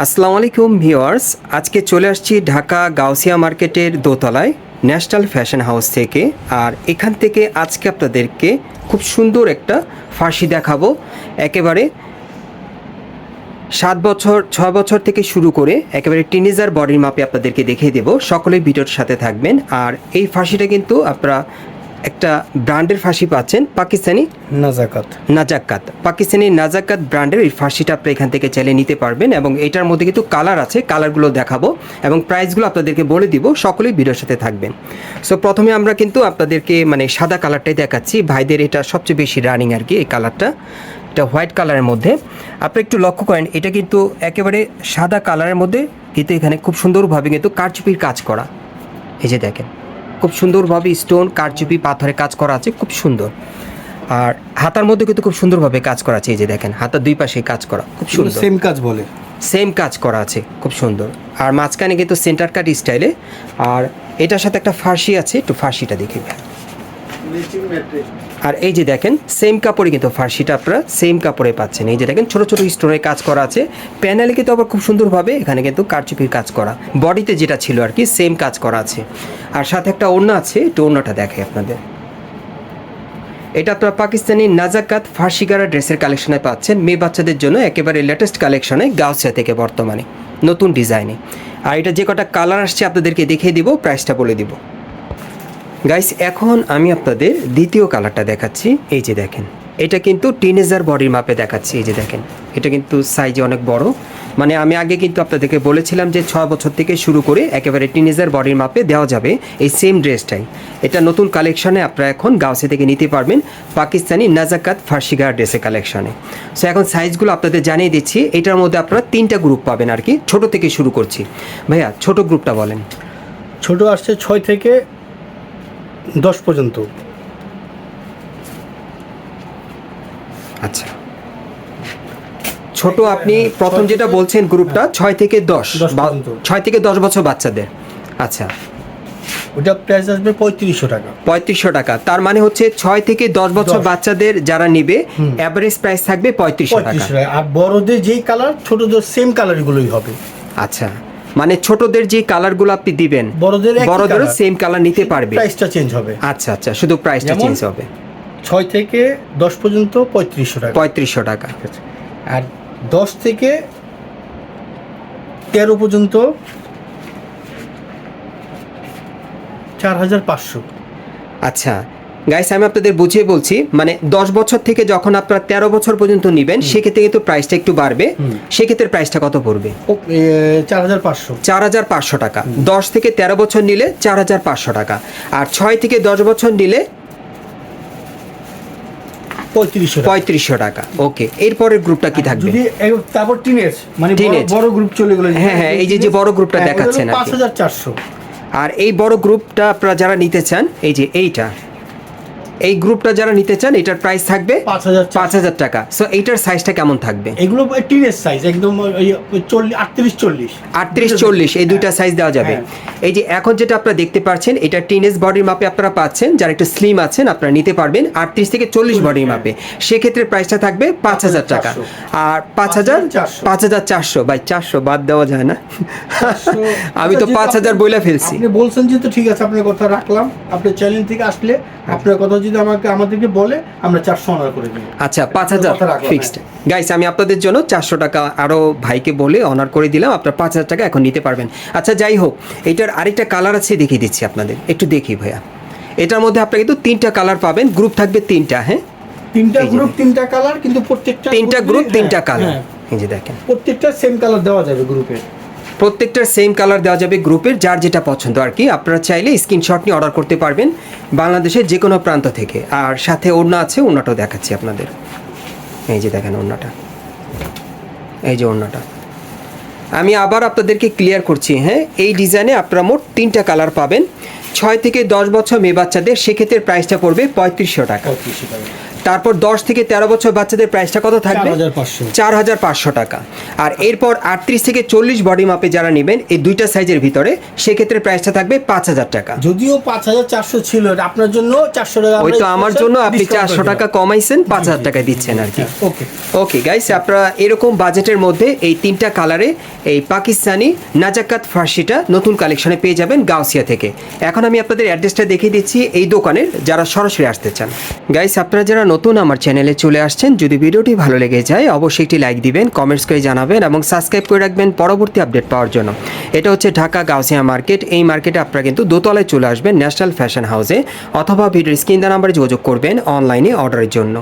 আসসালামু আলাইকুম ভিউয়ার্স, আজকে চলে আসছি ঢাকা গাউসিয়া মার্কেটের দোতলায় ন্যাশনাল ফ্যাশন হাউস থেকে। আর এখান থেকে আজকে আপনাদেরকে খুব সুন্দর একটা ফার্সি দেখাবো। একেবারে 7 বছর 6 বছর থেকে শুরু করে একেবারে টিনেজার বডির মাপে আপনাদেরকে দেখিয়ে দেবো। সকলেই ভিডিওর সাথে থাকবেন। আর এই ফার্সিটা কিন্তু আপনারা একটা ব্র্যান্ডের ফার্সি পাচ্ছেন, পাকিস্তানি নাজাকাত পাকিস্তানি নাজাকাত ব্র্যান্ডের এই ফার্সিটা আপনি এখান থেকে চাইলে নিতে পারবেন। এবং এটার মধ্যে কিন্তু কালার আছে, কালারগুলো দেখাবো এবং প্রাইসগুলো আপনাদেরকে বলে দিব। সকলেই ভিডিওর সাথে থাকবেন। সো প্রথমে আমরা কিন্তু আপনাদেরকে সাদা কালারটাই দেখাচ্ছি। ভাইদের এটা সবচেয়ে বেশি রানিং আর কি, এই কালারটা। এটা হোয়াইট কালারের মধ্যে আপনি একটু লক্ষ্য করেন, এটা কিন্তু একেবারে সাদা কালারের মধ্যে, কিন্তু এখানে খুব সুন্দরভাবে কিন্তু কারচুপির কাজ করা। এই যে দেখেন, খুব সুন্দরভাবে স্টোন কারচুপি পাথরের কাজ করা আছে, খুব সুন্দর। আর হাতার মধ্যে কিন্তু খুব সুন্দরভাবে কাজ করা আছে। এই যে দেখেন, হাতার দুই পাশে কাজ করা, খুব সুন্দর। সেম কাজ করা আছে, খুব সুন্দর। আর মাঝখানে কিন্তু সেন্টার কাট স্টাইলে। আর এটার সাথে একটা ফার্সি আছে, একটু ফার্সিটা দেখি। আর এই যে দেখেন, সেম কাপড়ে কিন্তু ফার্সিটা আপনারা সেম কাপড়ে পাচ্ছেন। এই যে দেখেন, ছোট ছোট স্টোনের কাজ করা আছে। প্যানেলে কিন্তু আবার খুব সুন্দরভাবে এখানে কিন্তু কারচুপির কাজ করা, বডিতে যেটা ছিল আর কি সেম কাজ করা আছে। আর সাথে একটা ওড়না আছে, একটু ওড়নাটা দেখে আপনাদের। এটা আপনারা পাকিস্তানি নাজাকাত ফার্সিগারা ড্রেসের কালেকশনে পাচ্ছেন, মেয়ে বাচ্চাদের জন্য একেবারে লেটেস্ট কালেকশনে, গাউসিয়া থেকে বর্তমানে নতুন ডিজাইনে। আর এটা যে কটা কালার আসছে আপনাদেরকে দেখিয়ে দিব, প্রাইসটা বলে দিব। গাইস, এখন আমি আপনাদের দ্বিতীয় কালারটা দেখাচ্ছি। এই যে দেখেন, এটা কিন্তু টিনেজার বডির মাপে দেখাচ্ছি। এই যে দেখেন, এটা কিন্তু সাইজে অনেক বড়। আমি আগে কিন্তু আপনাদেরকে বলেছিলাম যে 6 বছর থেকে শুরু করে একেবারে টিনেজার বডির মাপে দেওয়া যাবে এই সেম ড্রেসটাই। এটা নতুন কালেকশনে আপনারা এখন গাউসিয়া থেকে নিতে পারবেন, পাকিস্তানি নাজাকাত ফার্সিগার ড্রেসের কালেকশনে। সো এখন সাইজগুলো আপনাদের জানিয়ে দিচ্ছি। এটার মধ্যে আপনারা 3টা গ্রুপ পাবেন আর কি। ছোট থেকে শুরু করছি। ভাইয়া, ছোট গ্রুপটা বলেন। ছোট আসছে 6 থেকে 10 পর্যন্ত। আচ্ছা, ছোট আপনি প্রথম যেটা বলছেন গ্রুপটা 6 থেকে 10, 6 থেকে 10 বছর বাচ্চাদের। আচ্ছা, ওটা প্রাইস আসবে 3500 টাকা। 3500 টাকা। তার মানে হচ্ছে 6 থেকে 10 বছর বাচ্চাদের যারা নেবে এভারেজ প্রাইস থাকবে 3500 টাকা। আর বড়দের যেই কালার, ছোটদের সেম কালারগুলোই হবে। আচ্ছা, মানে ছোটদের যে কালারগুলো আপনি দিবেন, বড়দের সেম কালার নিতে পারবে, প্রাইসটা চেঞ্জ হবে। আচ্ছা আচ্ছা, শুধু প্রাইসটা চেঞ্জ হবে। 6 থেকে 10 পর্যন্ত 3500 টাকা। 3500 টাকা। আর 10 থেকে 13 পর্যন্ত 4500। আচ্ছা গাইস, আমি আপনাদের বুঝিয়ে বলছি। 10 বছর থেকে যখন আপনারা 13 বছর পর্যন্ত নেবেন, সেক্ষেত্রে কিন্তু প্রাইসটা একটু বাড়বে। সেক্ষেত্রে প্রাইসটা কত পড়বে? 4500 টাকা। 10 থেকে 13 বছর নিলে 4500 টাকা। আর 6 থেকে 10 বছর নিলে 3500 টাকা। ওকে, এরপরের গ্রুপটা কি থাকবে? তারপর টিনেজ, বড় গ্রুপ চলে গেল। হ্যাঁ হ্যাঁ, এই যে বড় গ্রুপটা দেখাচ্ছেন 5400। আর এই বড় গ্রুপটা আপনারা যারা নিতে চান, এই যে এই গ্রুপটা যারা নিতে চান, এটার প্রাইস থাকবে 5000 টাকা। সো এইটার সাইজটা কেমন থাকবে? এগুলো টিনেজ সাইজ, একদম 38-40 এই দুইটা সাইজ দেওয়া যাবে। এই যে এখন যেটা আপনারা দেখতে পাচ্ছেন, এটা টিনেজ বডির মাপে আপনারা পাচ্ছেন। যারা একটু স্লিম আছেন আপনারা নিতে পারবেন 38 থেকে 40 বডির মাপে। সেক্ষেত্রে প্রাইসটা থাকবে 5000 টাকা। আর 5400 বাই 400 বাদ দেওয়া যায় না। আমি তো 5000 বইলা ফেলছি। আপনি বলছেন যে, তো ঠিক আছে, আপনার কথা রাখলাম। আপনি চ্যানেল থেকে আসলে আপনার কথা যদি আমাদেরকে বলে, আমরা 400 অনার করে দেব। আচ্ছা, 5000 ফিক্সড। গাইস, আমি আপনাদের জন্য 400 টাকা আরো ভাইকে বলে অনার করে দিলাম। আপনার 5000 টাকা এখন নিতে পারবেন। আচ্ছা, যাই হোক, এটার আরেকটা কালার আছে, দেখিয়ে দিচ্ছি আপনাদের। একটু দেখি ভাইয়া। এটার মধ্যে আপনারা কিন্তু 3টা কালার পাবেন। গ্রুপ থাকবে 3টা। হ্যাঁ, 3টা গ্রুপ 3টা কালার, কিন্তু প্রত্যেকটা 3টা গ্রুপ 3টা কালার। এই যে দেখেন, প্রত্যেকটা সেম কালার দেওয়া যাবে গ্রুপে। প্রত্যেকটার সেম কালার দেওয়া যাবে গ্রুপের, যার যেটা পছন্দ আর কি। আপনারা চাইলে স্ক্রিনশট নিয়ে অর্ডার করতে পারবেন বাংলাদেশের যে কোনো প্রান্ত থেকে। আর সাথে ওড়না আছে, ওড়নাটাও দেখাচ্ছি আপনাদের। এই যে দেখেন ওড়নাটা, এই যে ওড়নাটা আমি আবার আপনাদেরকে ক্লিয়ার করছি। হ্যাঁ, এই ডিজাইনে আপনারা মোট 3টা কালার পাবেন। 6 থেকে 10 বছর মেয়ে বাচ্চাদের, সেক্ষেত্রে প্রাইসটা পড়বে 3500 টাকা। তারপর 10 থেকে 13 বছর বাচ্চাদের প্রাইসটা কত থাকবে? 4500 4500 টাকা। আর এরপর 38 থেকে 40 বডি মাপে যারা নেবেন এই দুইটা সাইজের ভিতরে, সেক্ষেত্রে প্রাইসটা থাকবে 5000 টাকা। যদিও 5400 ছিল, এটা আপনার জন্য 400 টাকা ওই তো আমার জন্য আপনি discount 400 করে টাকা দিলাম। কমাইছেন, 5000 টাকায় দিচ্ছেন আর কি। ওকে। ওকে গাইস, আপনারা এরকম বাজেটের মধ্যে এই 3টা কালারে এই পাকিস্তানি নাজাকাত ফার্সিটা নতুন কালেকশনে পেয়ে যাবেন গাউসিয়া থেকে। এখন আমি আপনাদের অ্যাড্রেসটা দেখিয়ে দিচ্ছি এই দোকানের, যারা সরাসরি আসতে চান। গাইস, আপনারা যারা নতুন আমার চ্যানেলে চলে আসছেন, যদি ভিডিওটি ভালো লেগে যায় অবশ্যই একটি লাইক দিবেন, কমেন্টস করে জানাবেন এবং সাবস্ক্রাইব করে রাখবেন পরবর্তী আপডেট পাওয়ার জন্য। এটা হচ্ছে ঢাকা গাউসিয়া মার্কেট। এই মার্কেটে আপনারা কিন্তু দোতলায় চলে আসবেন ন্যাশনাল ফ্যাশন হাউসে, অথবা ভিডিওর স্ক্রিন নাম্বারে যোগাযোগ করবেন অনলাইনে অর্ডারের জন্য।